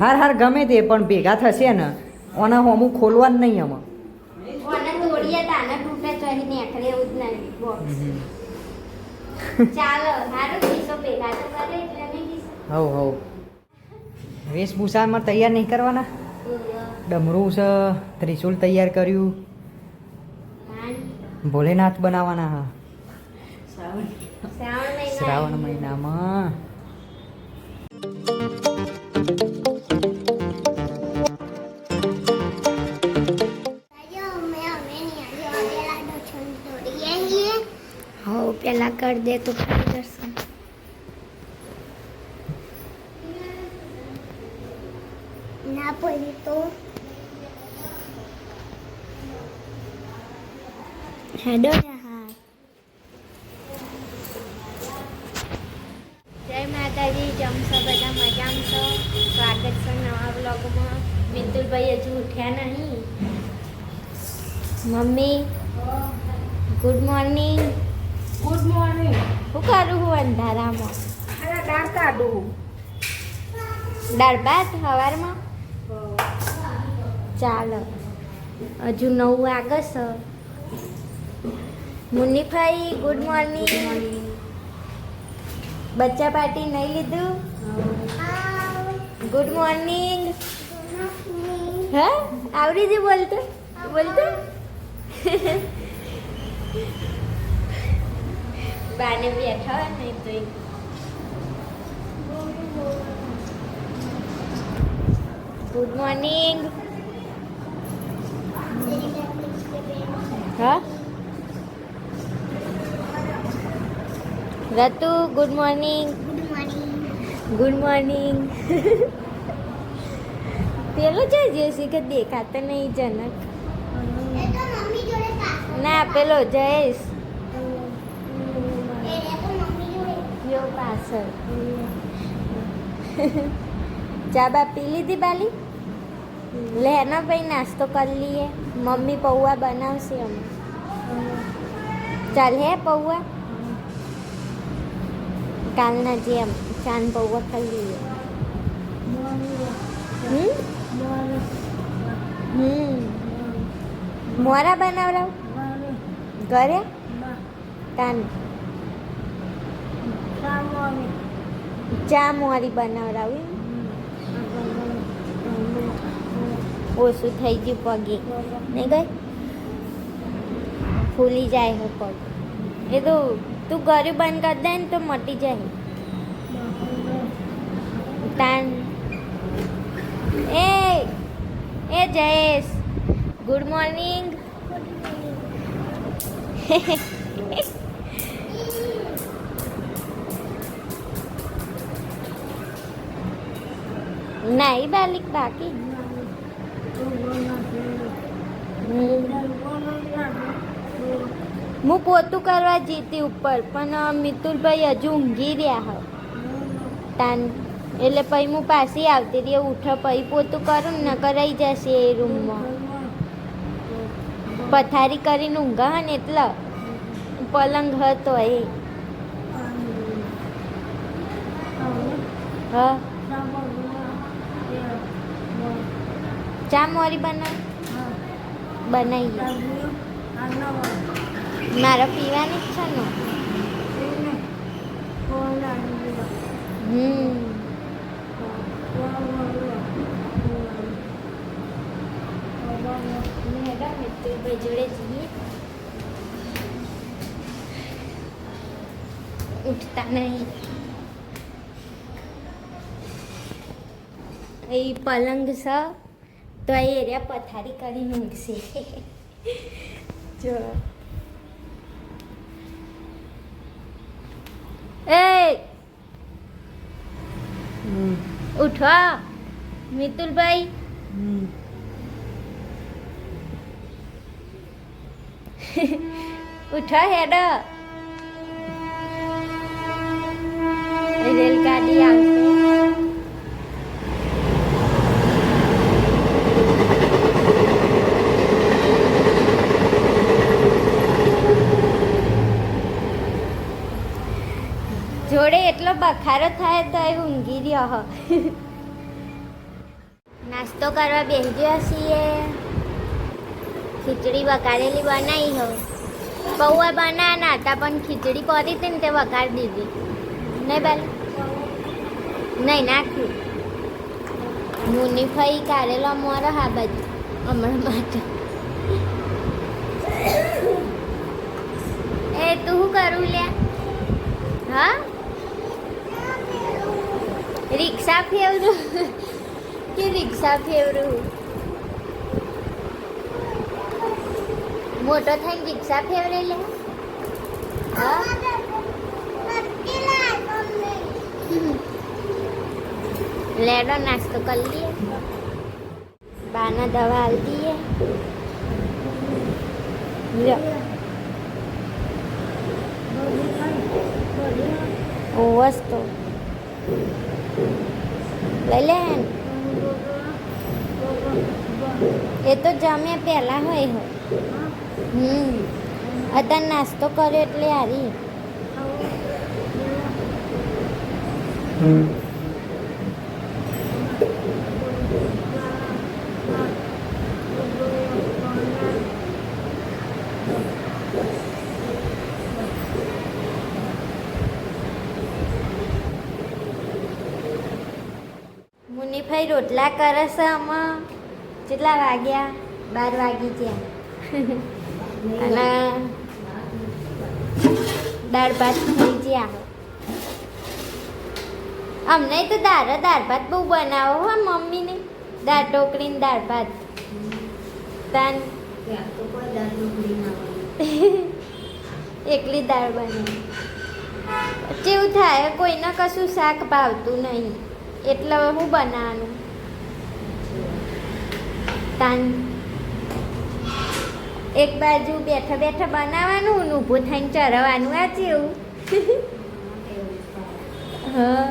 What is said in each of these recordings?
હાર હાર ગમે તે પણ ભેગા થશે ને ઓના હોમું ખોલવાનું નહીં આમાં ઓને તોડીએ તાને તૂટે ચડી નીકળે એવું જ નહીં બોક્સ ચાલો હારું પીસો ભેગા તો કરે એટલે નહીં પીસો હવ વેશભૂષામાં તૈયાર નહીં કરવાના ડમરું છે ત્રિશુલ તૈયાર કર્યું ભોલેનાથ બનાવવાના હા શ્રાવણ મહિનામાં પેલા કરી દે તો દર્શન ના પડી તો હેડો હા જય માતાજી જમશો બધા મજામાં છો સ્વાગત છે નવા બ્લોગમાં મિતુલભાઈ હજુ ઉઠ્યા નહીં mummy good morning good morning શું કરું હું અંધારામાં અરે દાળ કાઢું દાળ ભાત સવારમાં ચાલો હજુ 9 વાગે છે મુન્નીભાઈ ગુડ મોર્નિંગ બચ્ચા પાર્ટી નહીં લીધું ગુડ મોર્નિંગ હા આવડી જ બોલતો બાને બેઠા હોય ને તો ગુડ મોર્નિંગ હા રતુ ગુડ મોર્નિંગ ગુડ મોર્નિંગ પેલો જય શ્રી કે દેખાતો નહીં જનક ના પેલો જયેશ પાછળ ચા બા પી લીધી બાલી લે ના ભાઈ નાસ્તો કરી લઈએ મમ્મી પૌવા બનાવશે અમે ચાલ હે પૌવા કાલના જેમ ચાંદ પૌવા ખાઈ લઈએ મોરા બનાવરાવ ઘરે તાન ચા મોરી બનાવરાવી ઓછું થઈ ગયું પગે નહીં ગઈ ફૂલી જાય હે પગ એ તો તું ઘરે બંધ કરી દે ને તો મટી જાય તાન એ જયેશ ગુડ મોર્નિંગ નહીં બાલિક બાકી હું પોતું કરવા જીતી ઉપર પણ મિતુલભાઈ હજુ ઊંઘી રહ્યા હો તાન એટલે પછી હું પાછી આવતી રહી ઉઠો પછી પોતું કરું ને કરાઈ જશે એ રૂમમાં પથારી કરીને ઊંઘા હે ને એટલે પલંગ હતો એ હા ચા મોરી બનાવીએ મારે પીવાની જ છે ને જોડે જઈએ ઉઠતા નહીં એ પલંગ છે તો એ એરિયા પથારી કરી ઊંઘશે જો એ ઉઠો મિતુલભાઈ ઉઠો હેડો રેલગાડી આવશે જોડે એટલો બખારો થાય તો એ ઊંઘી રહ્યો નાસ્તો કરવા બેસી ગયા છીએ. ખીચડી વઘારેલી બનાવી હો. પૌવા બનાવવાના હતા પણ ખીચડી પડી હતી ને તે વઘારી દીધી. નહીં બેલ નહીં નાખ્યું. મુનિફાઈ કારેલો મોરો હા બાજુ હમણાં માટે. એ તું શું કરું લ્યા? હા રિક્ષા ફેરવું કે રિક્ષા ફેરવું? મોટો થઈને રિક્ષા ફેરવે લે. હા લેડો નાસ્તો કરી લઈએ. બાના દવા હાલ દઈએ. ઓવસ તો લઈ લે. એ તો જમે પહેલા હોય હો. અત્યારે નાસ્તો કર્યો એટલે હારી. મુનિભાઈ રોટલા કરે છે. આમાં કેટલા વાગ્યા? 12 વાગી ગયા. અને દાળ ભાત થઈ ગયા. અમને તો દાળ ભાત બહુ બનાવો હો મમ્મીને. દાળ ઢોકળી ને દાળ ભાત. તાન એકલી દાળ બનાવી. કેવું થાય કોઈને કશું શાક ભાવતું નહીં એટલે હું બનાવવાનું. તાન એક બાજુ બેઠા બેઠા બનાવવાનું ને ઊભું થઈને ચરવાનું. આ જેવું. હા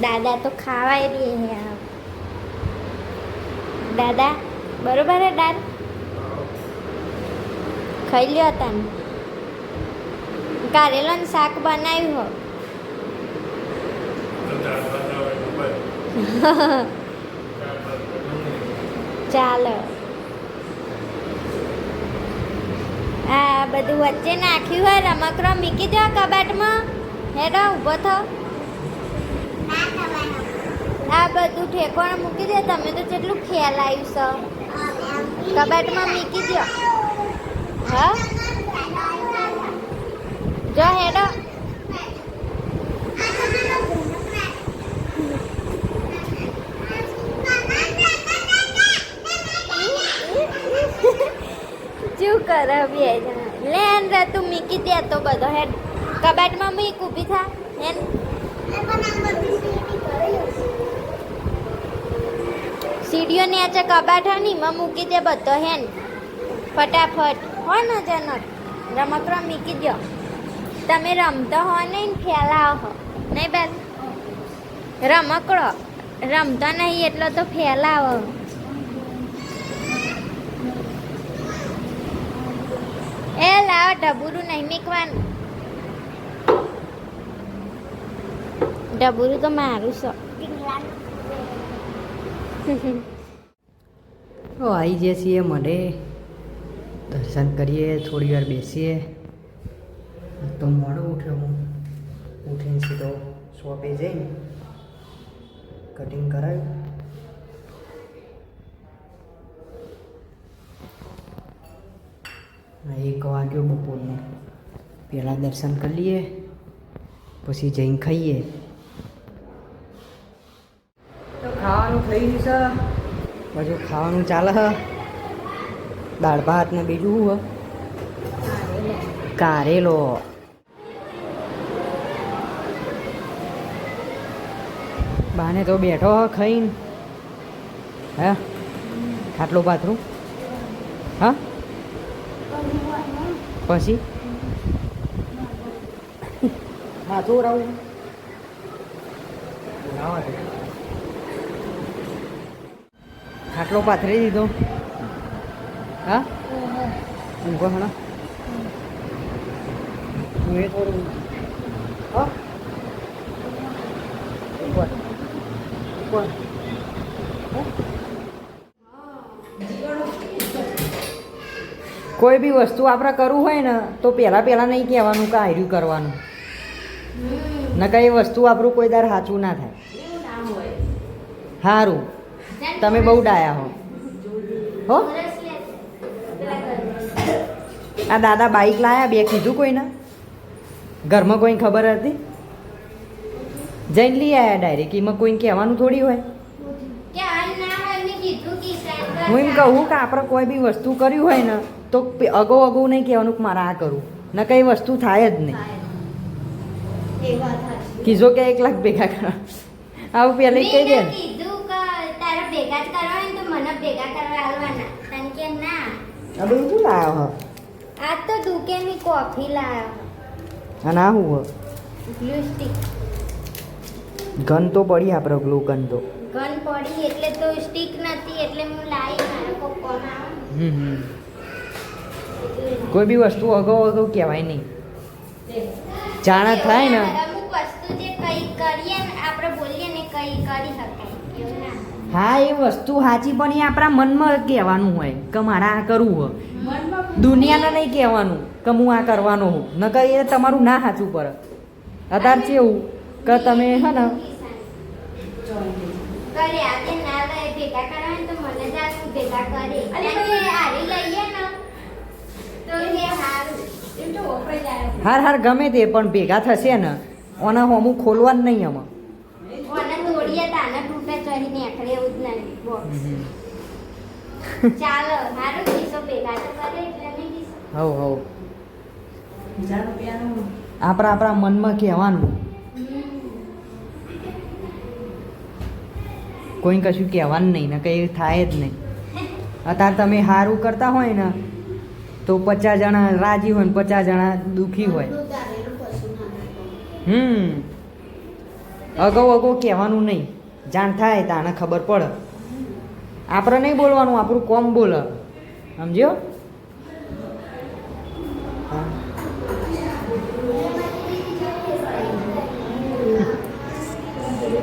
દાદા તો ખાવાય બી હે. દાદા બરોબર હે દાળ? ખાઈ લ્યો તને. કારેલાનું શાક બનાવ્યું હો. ચાલો આ બધું વચ્ચે નાખ્યું હોય. રમકડો મૂકી દો કબાટમાં. હેડો ઊભો થો. આ બધું ઠેકોણ મૂકી દે. તમે તો કેટલું ખ્યાલ આવ્યું છે. કબાટમાં મૂકી દો. હા જો હેડો. શું કરે બે જણા? લે રે તું મૂકી દે તો બધો હેડ કબાટમાં મૂક. ઊભી થા. હેન સીડીઓ નીચે કબાટ હે ને એમાં મૂકી દે બધો. હેન ફટાફટ હો ને જનક. રમકડો મૂકી દો. તમે રમતો હો નહીં ફેલાવો હો નહીં બેન? રમકડો રમતો નહીં એટલો તો ફેલાવો. એ લાવો ઢબુરું નહીં મૂકવાનું. ઢબુરું તો મારું છે. આવી જઈએ છીએ મને દર્શન કરીએ. થોડી વાર બેસીએ. તો મોડો ઉઠ્યો હું. ઉઠીને સીધો શોપે જઈને કટિંગ કરાવ્યું. એક વાગ્યો બપોરનો. પહેલાં દર્શન કરી લઈએ પછી જઈને ખાઈએ. તો ખાવાનું થઈ ગયું છે. બધું ખાવાનું ચાલે છે. દાળ ભાત ને બીજું કારેલો. બાને તો બેઠો ખાઈને. હે ખાટલું પાથરું. હા પછી માથું રાવું. ખાટલો પાથરી દીધો. હા ઊંઘો હણા. તું એ થોડું હા ઉપર ઉપર કોઈ બી વસ્તુ આપણે કરવું હોય ને તો પહેલાં નહીં કહેવાનું કે આર્યું કરવાનું નકર એ વસ્તુ આપણું કોઈ દર સાચું ના થાય. સારું તમે બહુ ડાયા હો આ દાદા બાઈક લાયા બે કીધું કોઈને ઘરમાં કોઈને ખબર હતી જઈને લઈ આવ્યા ડાયરેક્ટ એમાં કોઈને કહેવાનું થોડી હોય. હું એમ કહું કે આપણે કોઈ બી વસ્તુ કર્યું હોય ને તો અગાઉ નહીં કહેવાનું કે મારે આ કરું ન કઈ વસ્તુ થાય જ નહીં. કીધો કે 1 લાખ ભેગા કરવા આવું પહેલે કહી દે ને. આ બધું શું લાવ્યો હ આ તો દુકેની કોફી લાયો અને આ શું ગ્લુ સ્ટિક ગન તો પડી આપણે ગ્લુ ગન તો ગન પડી એટલે તો સ્ટિક નથી એટલે હું લાવી મારો પપ્પા કોઈ બી વસ્તુ અગાઉ કહેવાય નહીં. જાણા થાય ને અમુક વસ્તુ જે કઈ કરીએ ને આપણે બોલીએ ને કઈ કરી શકાય એવું ના. હા એ વસ્તુ સાચી પણ એ આપણા મનમાં કહેવાનું હોય કે મારે આ કરવું હોય. દુનિયાને નહીં કહેવાનું કે હું આ કરવાનો હું નકર એ તમારું ના સાચું પડે. અત્યારે કેવું કે તમે હે ને કરે આજે ના લે ભેગા કરવા તો મને જ આ ભેગા કરે અને હારી લઈએ ને તો એ હારું એમ તો વપરાઈ જાય. હાર ગમે તે પણ ભેગા થશે ને ઓના હોમું ખોલવાનું નહીં આમાં. ઓને તોડીએ તાને તૂટે ચડી નીકળે એવું જ નહીં બોક્સ. ચાલો હારું કિસ્સો ભેગા તો કરે એટલે નહીં કિસ્સો. હવ આપણા મનમાં કહેવાનું કોઈ કશું કહેવાનું નહીં ને કંઈ થાય જ નહીં. અત્યારે તમે સારું કરતા હોય ને તો 50 જણા રાજી હોય ને 50 જણા દુઃખી હોય. અગાઉ કહેવાનું નહીં. જાણ થાય તાને ખબર પડે. આપણે નહીં બોલવાનું આપણું કોમ બોલે સમજ્યો.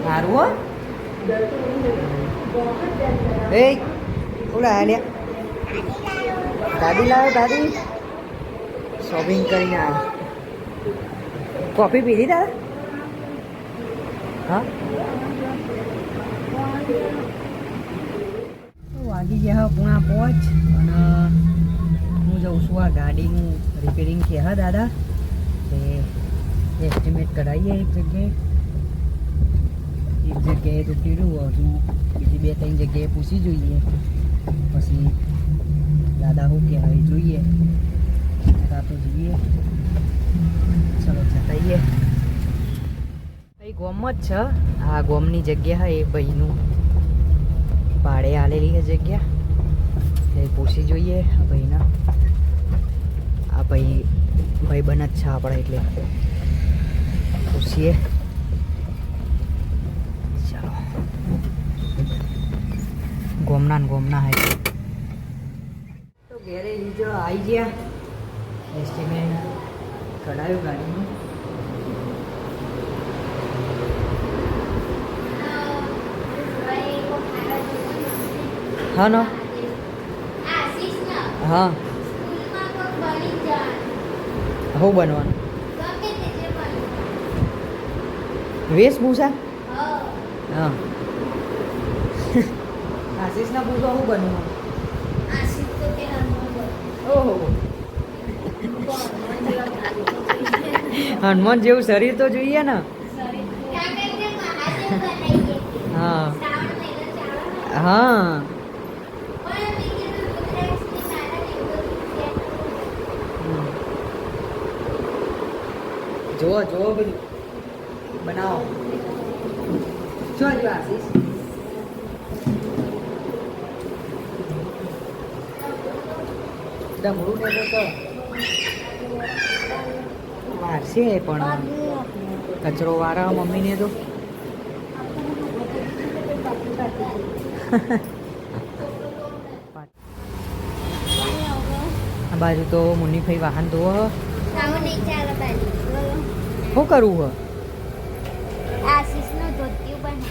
સારું હો એ ઓલા લ્યા દાદી લાવ્યો દાદી શોપિંગ કરીને આવ્યો. કોફી પીધી તારે હા વાગી ગયા 4:30 અને હું જઉં છું આ ગાડીનું રિપેરિંગ છે હા દાદા તે એસ્ટિમેટ કરાવીએ એક જગ્યાએ તો કર્યું હજુ બીજી 2-3 જગ્યાએ પૂછી જોઈએ પછી દાદા શું કહેવાય જોઈએ તો જોઈએ. ચલો જતાઈએ ભાઈ ગોમ જ છે આ ગોમની જગ્યા એ ભાઈનું ભાડે આલેલી છે જગ્યા એ પૂછી જોઈએ આ ભાઈના. આ ભાઈ બન જ છે આપણે એટલે પૂછીએ. ચાલો ગોમના હે તો ઘેરે લીધો આવી ગયા એસ્ટિમેટ કઢાયું ગાડીનું. હા નો હા હું બનવાનું વેશભૂષા હા આશીષના પૂછો શું બનવાનું. ઓહો હનુમાન જેવું શરીર તો જોઈએ ને. હા હા જુઓ બધું બનાવો. શું જો આશીષ ડમરું ને તો મારશે પણ કચરો વાળા મમ્મીને તો આ બાજુ તો મુન્નીભાઈ વાહન ધોવો. શું કરવું હો આશીષનું ધોતિયું બને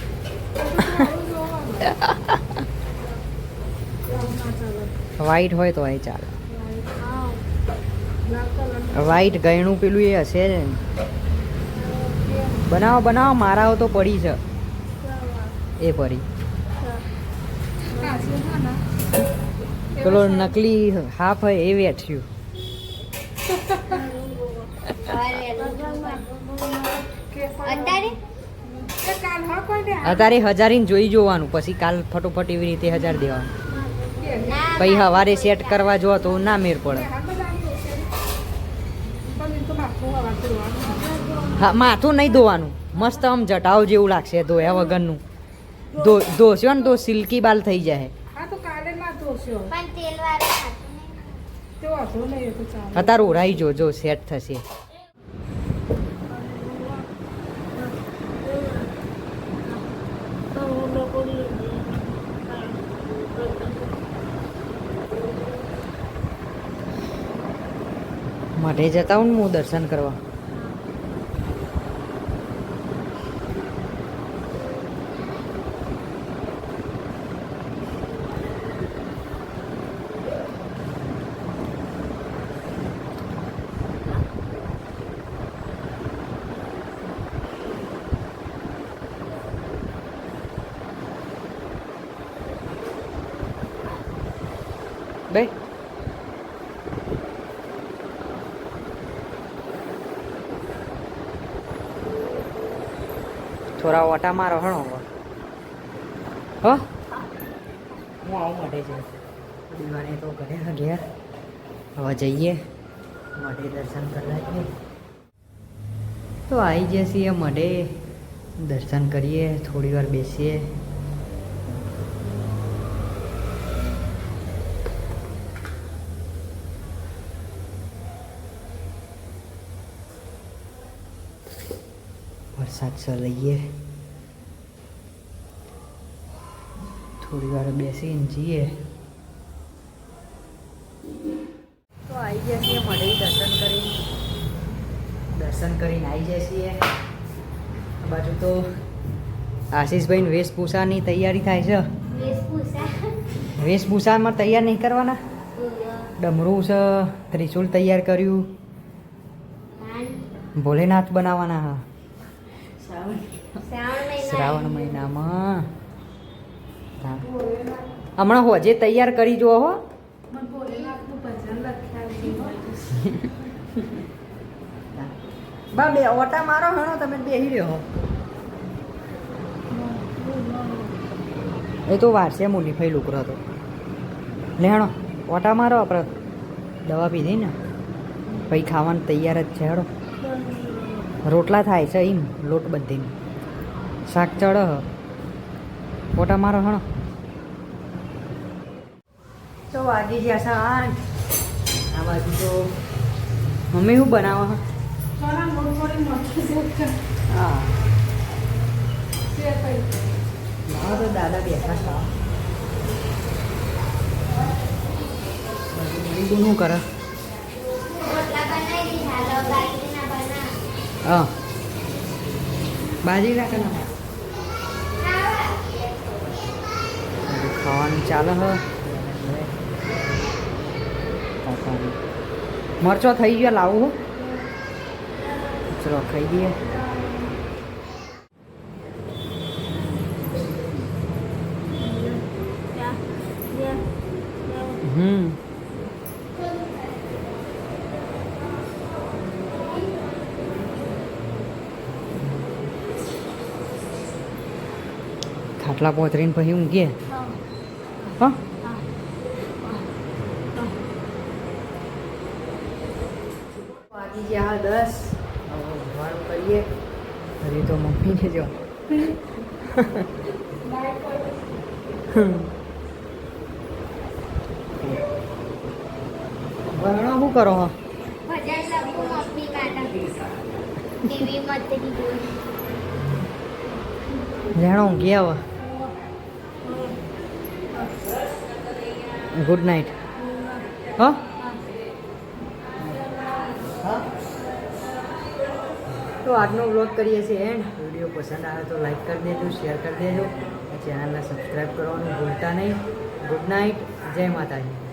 વ્હાઈટ હોય તો એ ચાલે. હા લાલ કલર વ્હાઈટ ગયણું પેલું એ હશે ને. બનાવો બનાવો, મારાઓ તો પડી છે એ પડી. પેલો નકલી હાફ હોય એ વેઠ્યું. અત્યારે કાલ હા કોઈ દે અત્યારે 1000 જોઈ જોવાનું, પછી કાલ ફટોફટ એવી રીતે 1000 દેવાનું. ના પછી સવારે સેટ કરવા જો તો ના મેર પડે. હા, માથું નહીં ધોવાનું, મસ્ત આમ જટાવ જેવું લાગશે ધોયા વગરનું. ધોશો ને તો સિલ્કી બાલ થઈ જાય. હા તો કાલે ના ધોશો પણ તેલ વાળા તો વાંધો નહીં એ તો ચાલે અત્યારે ઉરાઈ જો સેટ થશે. મઢે જતા હું દર્શન કરવા. બે થોડા ઓટા મારો હણો હો. હું આવું મઢે છે દીવાને તો ઘરે ઘેર. હવે જઈએ મઢે દર્શન કરવા જઈએ. તો આવી જઈએ મઢે, દર્શન કરીએ, થોડી વાર બેસીએ. વરસાદ સર લઈએ, થોડી વાર બેસીને જઈએ. તો આવી ગયા છીએ મઢે દર્શન કરીને આવી જાય છીએ. આ બાજુ તો આશીષભાઈ વેશભૂષાની તૈયારી થાય છે. વેશભૂષામાં તૈયાર નહીં કરવાના. ડમરું છે, ત્રિશુલ તૈયાર કર્યું, ભોલેનાથ બનાવવાના. હા, શ્રાવણ મહિનામાં. હા, હમણાં હોજે તૈયાર કરી જો હો. બા બે ઓટા મારો હણો, તમે બેસી રહ્યો. એ તો વાર છે, મુનિફાઈ લુકરો હતો. લેણો ઓટા મારો, આપણે દવા પીધી ને પછી ખાવાનું તૈયાર જ છે. હેડો રોટલા થાય છે એમ, લોટ બધીને શાક ચડ. ઓટા મારો હણો. તો વાગી ગયા છે 8. આ બાજુ તો મમ્મી શું બનાવો? સોના મોડ મોડી મરચું છે હા, છે ભાઈ મારો તો દાદા બેઠા છે. બીજું શું કરે? હા, બાજી રાખે ને ખાવાનું ચાલે હ. મરચો થઈ ગયો, લાવું હો. ચલો ખાઈ દઈએ. ખાટલા પોતરીને પછી ઊંઘીએ. હા, વાગી ગયા 10. ઊંઘવાનું કરીએ. હજી તો મમ્મીને જો ભણો શું કરો હો? લેણો ઊંઘી આવો. Good night. હા, તો આજનો વ્લોગ કરીએ છીએ એન્ડ. વિડીયો પસંદ આવે તો લાઈક કરી દેજો, શેર કરી દેજો, ચેનલને સબસ્ક્રાઈબ કરવાનું ભૂલતા નહીં. ગુડ નાઇટ, જય માતાજી.